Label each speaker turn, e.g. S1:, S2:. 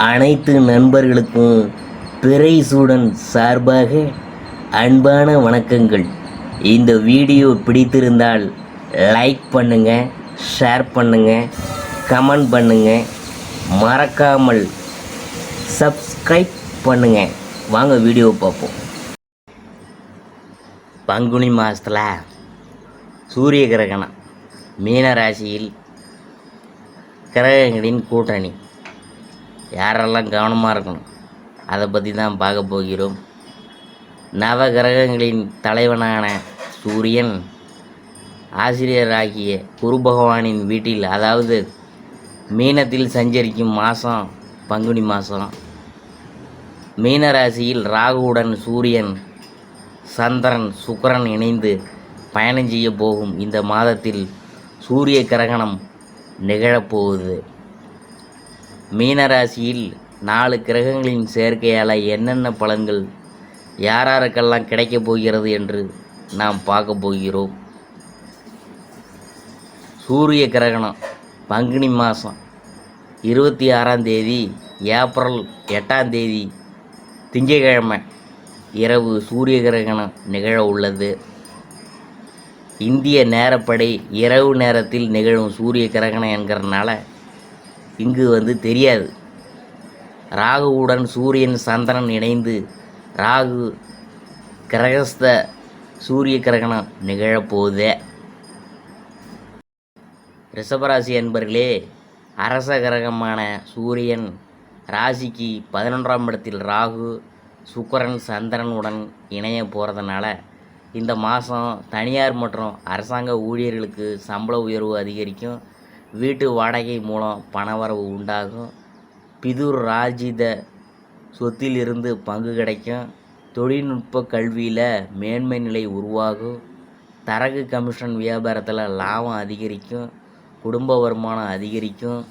S1: அனைத்து நண்பர்களுக்கும் பிறைசூடன் சார்பாக அன்பான வணக்கங்கள். இந்த வீடியோ பிடித்திருந்தால் லைக் பண்ணுங்கள், ஷேர் பண்ணுங்கள், கமெண்ட் பண்ணுங்கள், மறக்காமல் சப்ஸ்கிரைப் பண்ணுங்கள். வாங்க வீடியோ பார்ப்போம். பங்குனி மாதத்தில் சூரிய கிரகணம், மீன ராசியில் கிரகங்களின் கூட்டணி, யாரெல்லாம் கவனமாக இருக்கணும் அதை பற்றி தான் பார்க்க போகிறோம். நவ கிரகங்களின் தலைவனான சூரியன் ஆசிரியராகிய குரு பகவானின் வீட்டில், அதாவது மீனத்தில் சஞ்சரிக்கும் மாதம் பங்குனி மாதம். மீன ராசியில் ராகுவுடன் சூரியன், சந்திரன், சுக்கிரன் இணைந்து பயணம் செய்ய போகும் இந்த மாதத்தில் சூரிய கிரகணம் நிகழப்போகுது. மீனராசியில் 4 கிரகங்களின் சேர்க்கையால் என்னென்ன பலன்கள் யாராருக்கெல்லாம் கிடைக்கப் போகிறது என்று நாம் பார்க்க போகிறோம். சூரிய கிரகணம் பங்குனி மாதம் 26ஆம் தேதி ஏப்ரல் 8ஆம் தேதி திங்கட்கிழமை இரவு சூரிய கிரகணம் நிகழ உள்ளது. இந்திய நேரப்படி இரவு நேரத்தில் நிகழும் சூரிய கிரகணம் என்கிறதுனால இங்கு தெரியாது. ராகுவுடன் சூரியன், சந்திரன் இணைந்து ராகு கிரகஸ்த சூரிய கிரகணம் நிகழப்போகுதே. ரிஷபராசி அன்பர்களே, அரச கிரகமான சூரியன் ராசிக்கு 11ஆம் இடத்தில் ராகு, சுக்கிரன், சந்திரனுடன் இணைய போகிறதுனால இந்த மாதம் தனியார் மற்றும் அரசாங்க ஊழியர்களுக்கு சம்பள உயர்வு அதிகரிக்கும். வீட்டு வாடகை மூலம் பணவரவு உண்டாகும். பிதுர் ராஜித சொத்திலிருந்து பங்கு கிடைக்கும். தொழில்நுட்ப கல்வியில் மேன்மை நிலை உருவாகும். தரகு கமிஷன் வியாபாரத்தில் லாபம் அதிகரிக்கும். குடும்ப வருமானம் அதிகரிக்கும்.